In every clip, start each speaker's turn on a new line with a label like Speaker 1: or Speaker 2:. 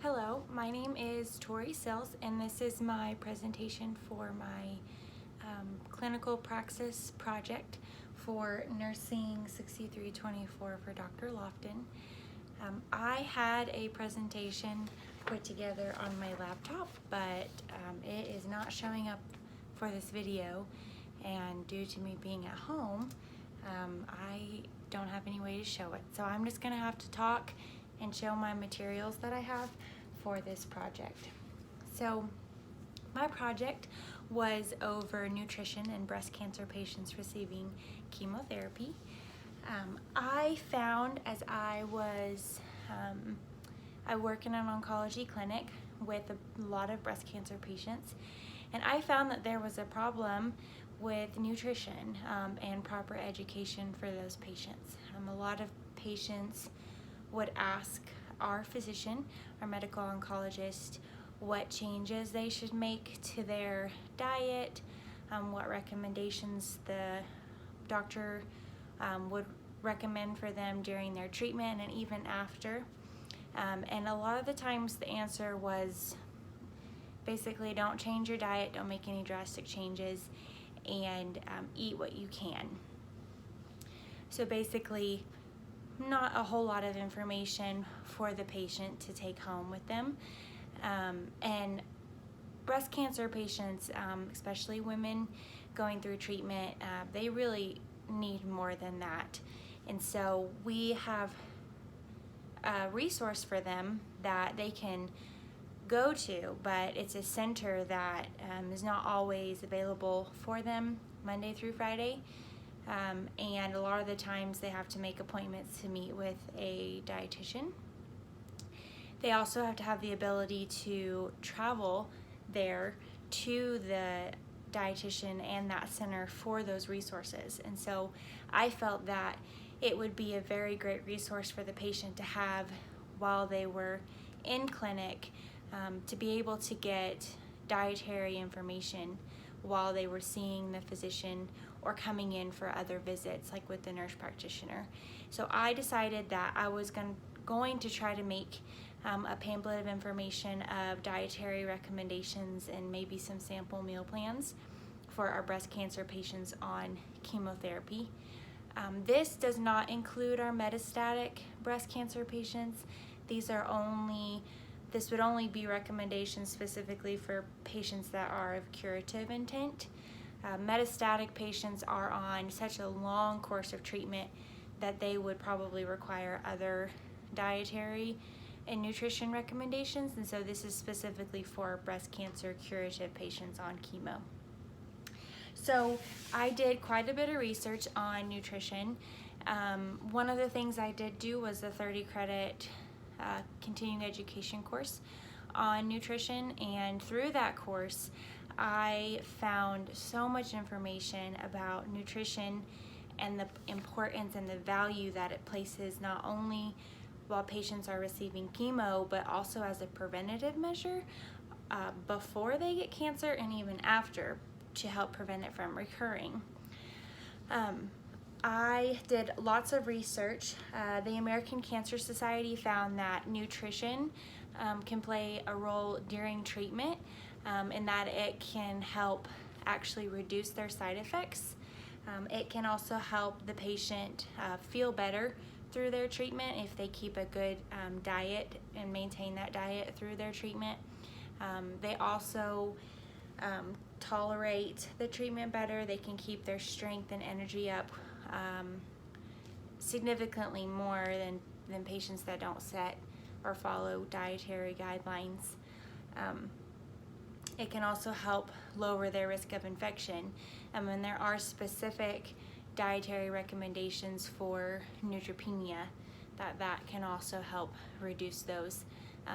Speaker 1: Hello, my name is Tori Sills, and this is my presentation for my clinical praxis project for nursing 6324 for Dr. Lofton. I had a presentation put together on my laptop, but it is not showing up for this video, and due to me being at home, I don't have any way to show it. So I'm just gonna have to talk and show my materials that I have for this project. So my project was over nutrition in breast cancer patients receiving chemotherapy. I found as I work in an oncology clinic with a lot of breast cancer patients, and I found that there was a problem with nutrition and proper education for those patients. A lot of patients would ask our physician, our medical oncologist, what changes they should make to their diet, what recommendations the doctor would recommend for them during their treatment and even after. And a lot of the times the answer was basically don't change your diet, don't make any drastic changes, and eat what you can. So basically, not a whole lot of information for the patient to take home with them. And breast cancer patients, especially women going through treatment, they really need more than that. And so we have a resource for them that they can go to, but it's a center that is not always available for them Monday through Friday. And a lot of the times they have to make appointments to meet with a dietitian. They also have to have the ability to travel there to the dietitian and that center for those resources. And so I felt that it would be a very great resource for the patient to have while they were in clinic, to be able to get dietary information while they were seeing the physician or coming in for other visits, like with the nurse practitioner. So I decided that I was going to try to make a pamphlet of information of dietary recommendations and maybe some sample meal plans for our breast cancer patients on chemotherapy. This does not include our metastatic breast cancer patients. This would only be recommendations specifically for patients that are of curative intent. Metastatic patients are on such a long course of treatment that they would probably require other dietary and nutrition recommendations, and so this is specifically for breast cancer curative patients on chemo. So I did quite a bit of research on nutrition. One of the things I did do was a 30-credit continuing education course on nutrition, and through that course I found so much information about nutrition and the importance and the value that it places not only while patients are receiving chemo, but also as a preventative measure before they get cancer and even after, to help prevent it from recurring. I did lots of research. The American Cancer Society found that nutrition can play a role during treatment, in that it can help actually reduce their side effects. It can also help the patient feel better through their treatment if they keep a good diet and maintain that diet through their treatment. They also tolerate the treatment better. They can keep their strength and energy up significantly more than patients that don't set or follow dietary guidelines. It can also help lower their risk of infection, and there are specific dietary recommendations for neutropenia that can also help reduce those.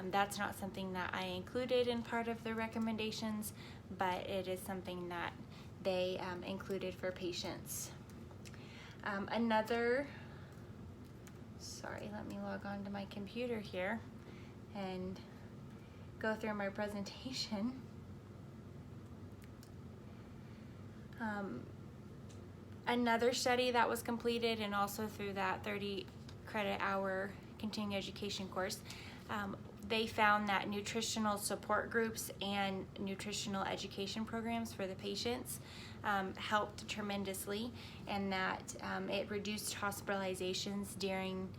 Speaker 1: That's not something that I included in part of the recommendations, but it is something that they included for patients. Let me log on to my computer here and go through my presentation. Another study that was completed, and also through that 30 credit hour continuing education course, They found that nutritional support groups and nutritional education programs for the patients helped tremendously, and that it reduced hospitalizations during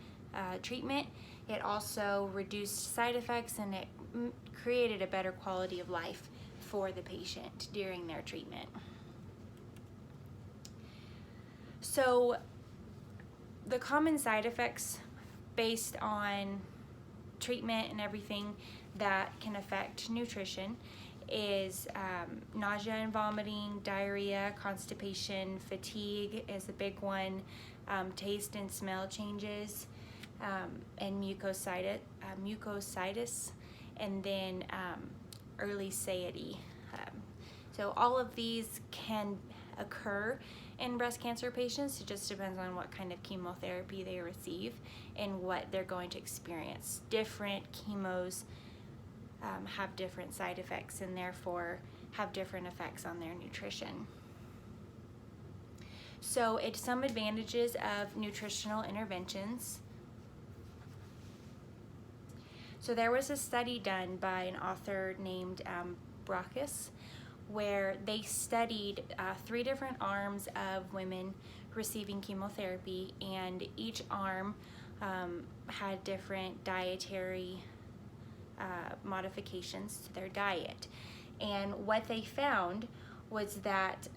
Speaker 1: treatment. It also reduced side effects, and it created a better quality of life for the patient during their treatment. So the common side effects based on treatment and everything that can affect nutrition is nausea and vomiting, diarrhea, constipation, fatigue is a big one, taste and smell changes, and mucositis, and then early satiety. So all of these can occur in breast cancer patients. It just depends on what kind of chemotherapy they receive and what they're going to experience. Different chemos have different side effects and therefore have different effects on their nutrition. So it's some advantages of nutritional interventions. So there was a study done by an author named Praxis, where they studied 3 different arms of women receiving chemotherapy, and each arm had different dietary modifications to their diet. And what they found was that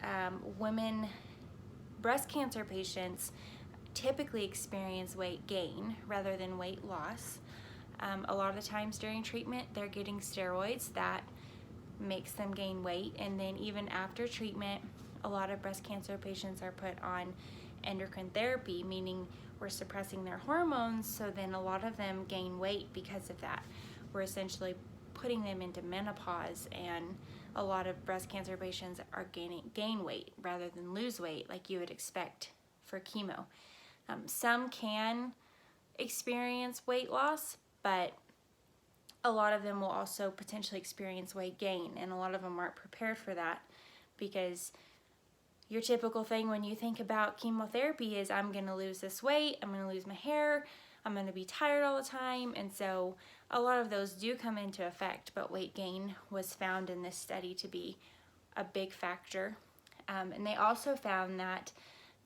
Speaker 1: breast cancer patients typically experience weight gain rather than weight loss. A lot of the times during treatment, they're getting steroids that makes them gain weight, and then even after treatment, a lot of breast cancer patients are put on endocrine therapy, meaning we're suppressing their hormones, so then a lot of them gain weight because of that. We're essentially putting them into menopause, and a lot of breast cancer patients are gain weight rather than lose weight like you would expect for chemo. Some can experience weight loss, but a lot of them will also potentially experience weight gain, and a lot of them aren't prepared for that, because your typical thing when you think about chemotherapy is, I'm going to lose this weight, I'm going to lose my hair, I'm going to be tired all the time, and so a lot of those do come into effect, but weight gain was found in this study to be a big factor. And they also found that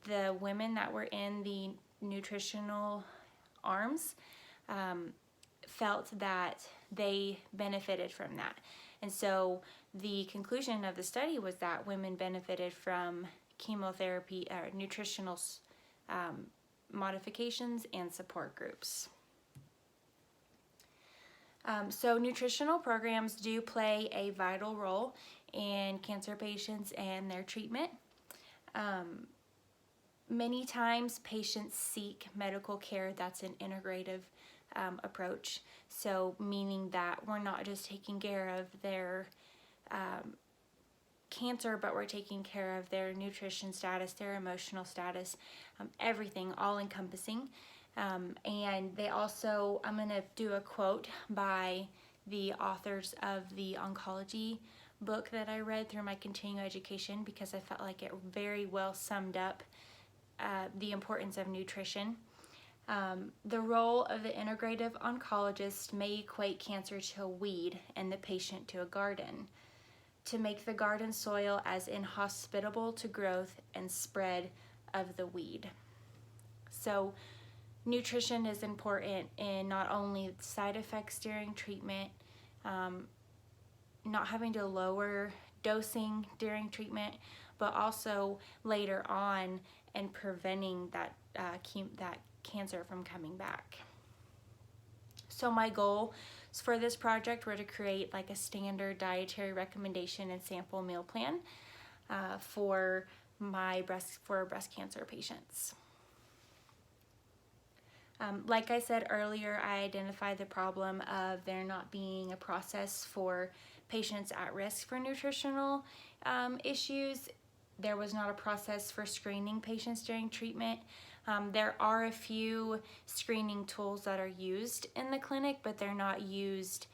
Speaker 1: the women that were in the nutritional arms felt that they benefited from that. And so the conclusion of the study was that women benefited from chemotherapy or nutritional modifications and support groups. So nutritional programs do play a vital role in cancer patients and their treatment. Many times patients seek medical care that's an integrative approach, so meaning that we're not just taking care of their cancer, but we're taking care of their nutrition status, their emotional status, everything, all encompassing. And they also, I'm going to do a quote by the authors of the oncology book that I read through my continuing education, because I felt like it very well summed up the importance of nutrition. The role of the integrative oncologist may equate cancer to a weed and the patient to a garden, to make the garden soil as inhospitable to growth and spread of the weed. So nutrition is important in not only side effects during treatment, not having to lower dosing during treatment, but also later on and preventing that cancer from coming back. So my goal for this project were to create like a standard dietary recommendation and sample meal plan for breast cancer patients. Like I said earlier, I identified the problem of there not being a process for patients at risk for nutritional issues. There was not a process for screening patients during treatment. There are a few screening tools that are used in the clinic, but they're not used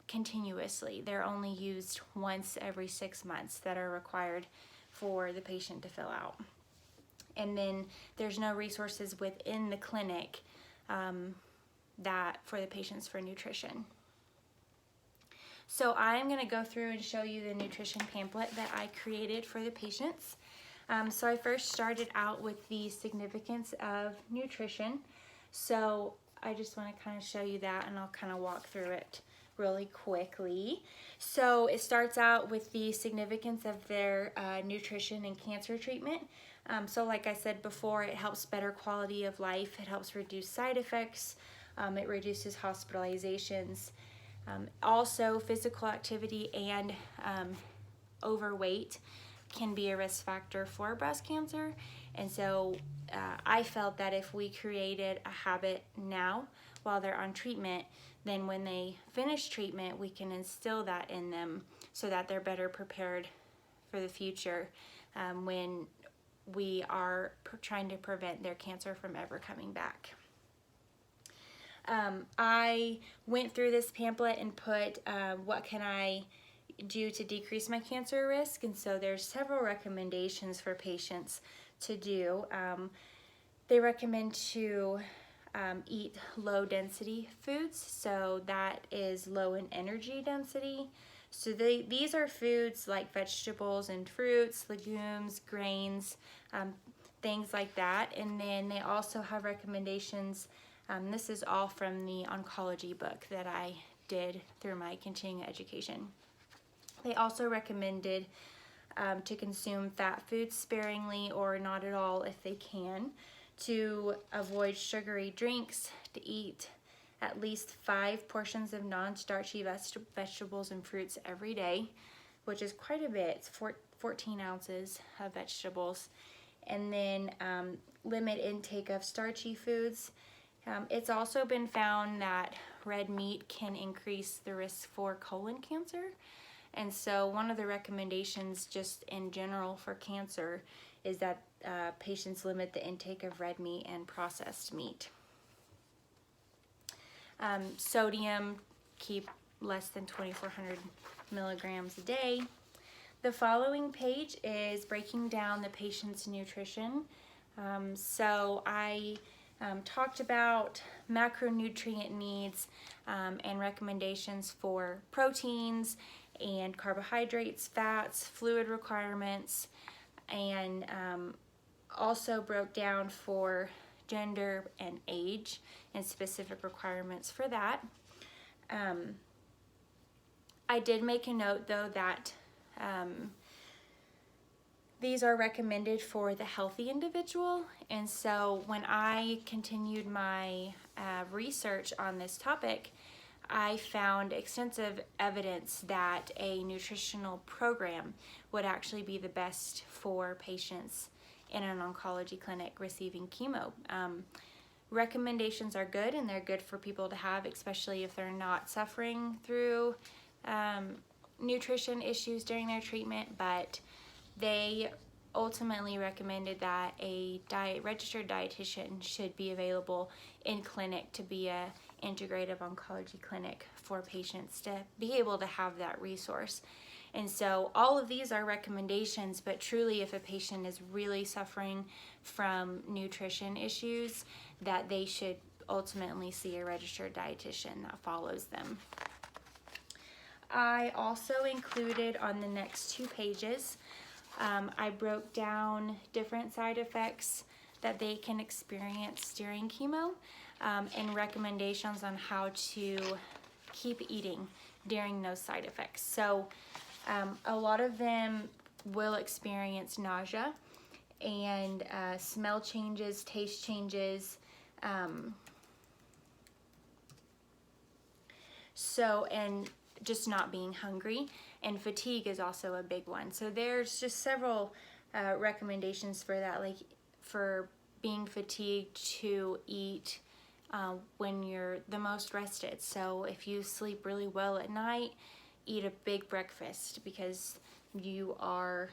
Speaker 1: continuously. They're only used once every 6 months that are required for the patient to fill out. And then there's no resources within the clinic that for the patients for nutrition. So I'm going to go through and show you the nutrition pamphlet that I created for the patients. So I first started out with the significance of nutrition. So I just want to kind of show you that, and I'll kind of walk through it really quickly. So it starts out with the significance of their nutrition and cancer treatment. So like I said before, it helps better quality of life. It helps reduce side effects. It reduces hospitalizations. Also, physical activity and overweight can be a risk factor for breast cancer. And so I felt that if we created a habit now while they're on treatment, then when they finish treatment, we can instill that in them so that they're better prepared for the future when we are trying to prevent their cancer from ever coming back. I went through this pamphlet and put what can I do to decrease my cancer risk, and so there's several recommendations for patients to do. They recommend to eat low density foods, so that is low in energy density. So these are foods like vegetables and fruits, legumes, grains, things like that. And then they also have recommendations. This is all from the oncology book that I did through my continuing education. They also recommended to consume fat foods sparingly or not at all if they can, to avoid sugary drinks, to eat at least 5 portions of non-starchy vegetables and fruits every day, which is quite a bit. It's 14 ounces of vegetables. And then limit intake of starchy foods. It's also been found that red meat can increase the risk for colon cancer. And so one of the recommendations just in general for cancer is that patients limit the intake of red meat and processed meat. Sodium, keep less than 2,400 milligrams a day. The following page is breaking down the patient's nutrition. So I talked about macronutrient needs and recommendations for proteins and carbohydrates, fats, fluid requirements, and also broke down for gender and age and specific requirements for that. I did make a note though that these are recommended for the healthy individual, and so when I continued my research on this topic, I found extensive evidence that a nutritional program would actually be the best for patients in an oncology clinic receiving chemo. Recommendations are good, and they're good for people to have, especially if they're not suffering through nutrition issues during their treatment, but they ultimately recommended that a registered dietitian should be available in clinic to be a integrative oncology clinic for patients to be able to have that resource. And so all of these are recommendations, but truly if a patient is really suffering from nutrition issues, that they should ultimately see a registered dietitian that follows them. I also included on the next 2 pages, I broke down different side effects that they can experience during chemo and recommendations on how to keep eating during those side effects. So a lot of them will experience nausea and smell changes, taste changes, and just not being hungry, and fatigue is also a big one. So there's just several recommendations for that, like for being fatigued to eat when you're the most rested. So if you sleep really well at night, eat a big breakfast because you're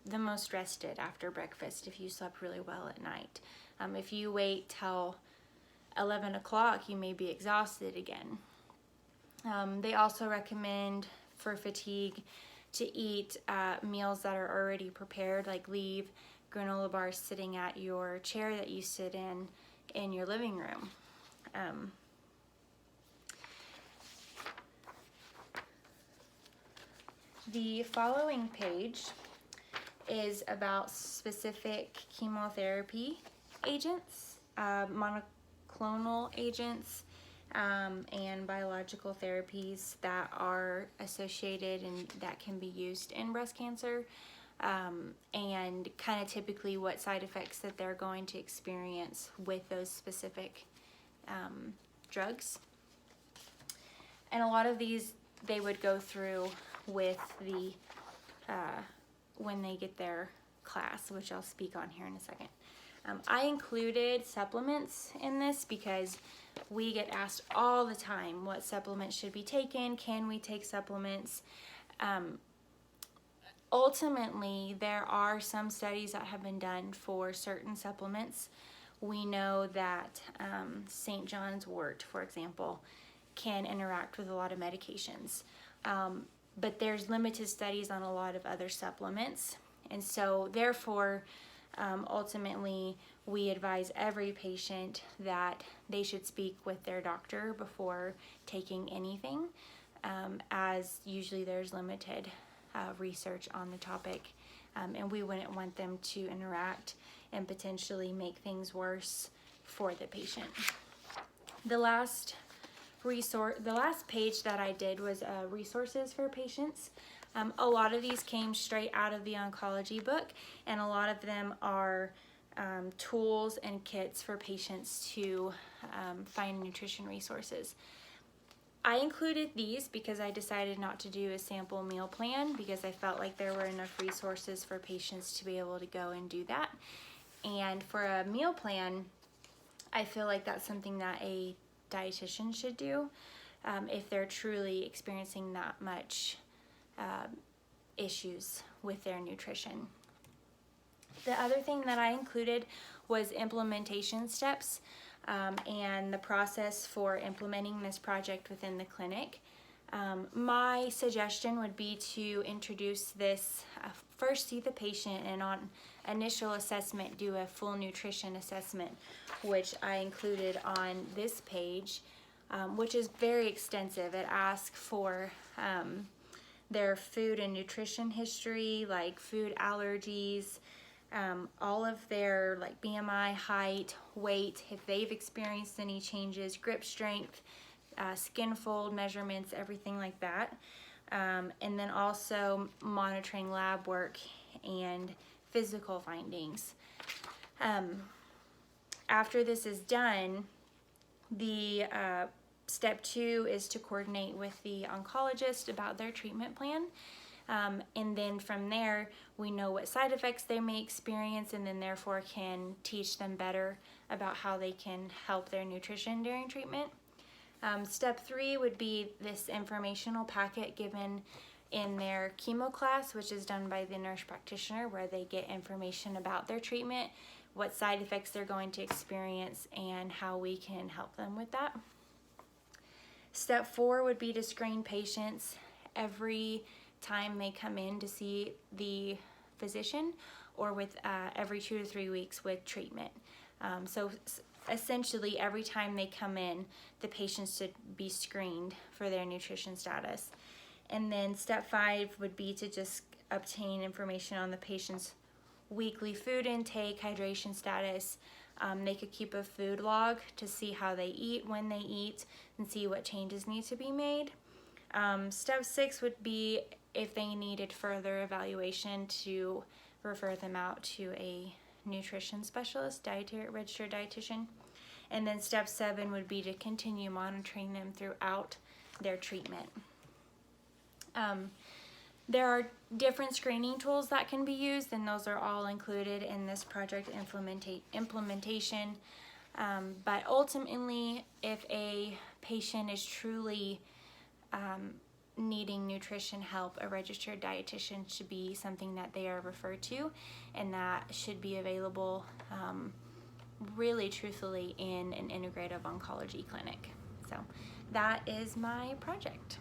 Speaker 1: the most rested after breakfast if you slept really well at night. If you wait till 11 o'clock, you may be exhausted again. They also recommend for fatigue to eat meals that are already prepared, like leave granola bars sitting at your chair that you sit in your living room. The following page is about specific chemotherapy agents, monoclonal agents, and biological therapies that are associated and that can be used in breast cancer, and kind of typically what side effects that they're going to experience with those specific drugs. And a lot of these they would go through with the when they get their class, which I'll speak on here in a second. I included supplements in this because we get asked all the time what supplements should be taken. Can we take supplements? Ultimately, there are some studies that have been done for certain supplements. We know that St. John's wort, for example, can interact with a lot of medications. But there's limited studies on a lot of other supplements. And so therefore, ultimately, we advise every patient that they should speak with their doctor before taking anything, as usually there's limited research on the topic, and we wouldn't want them to interact and potentially make things worse for the patient. The last page that I did was resources for patients. A lot of these came straight out of the oncology book, and a lot of them are tools and kits for patients to find nutrition resources. I included these because I decided not to do a sample meal plan because I felt like there were enough resources for patients to be able to go and do that. And for a meal plan, I feel like that's something that a dietitian should do if they're truly experiencing that much issues with their nutrition. The other thing that I included was implementation steps and the process for implementing this project within the clinic. My suggestion would be to introduce this, first see the patient, and on initial assessment do a full nutrition assessment, which I included on this page, which is very extensive. It asks for their food and nutrition history, like food allergies, all of their like BMI, height, weight, if they've experienced any changes, grip strength, skin fold measurements, everything like that. And then also monitoring lab work and physical findings. After this is done, the step 2 is to coordinate with the oncologist about their treatment plan. And then from there, we know what side effects they may experience, and then therefore can teach them better about how they can help their nutrition during treatment. Step 3 would be this informational packet given in their chemo class, which is done by the nurse practitioner, where they get information about their treatment, what side effects they're going to experience, and how we can help them with that. Step 4 would be to screen patients every time they come in to see the physician, or with every 2 to 3 weeks with treatment. So essentially every time they come in, the patients should be screened for their nutrition status. And then step 5 would be to just obtain information on the patient's weekly food intake, hydration status. They could keep a food log to see how they eat, when they eat, and see what changes need to be made. Step 6 would be if they needed further evaluation, to refer them out to a nutrition specialist, registered dietitian. And then step 7 would be to continue monitoring them throughout their treatment. There are different screening tools that can be used, and those are all included in this project implementation. But ultimately, if a patient is truly needing nutrition help, a registered dietitian should be something that they are referred to, and that should be available really truthfully in an integrative oncology clinic. So that is my project.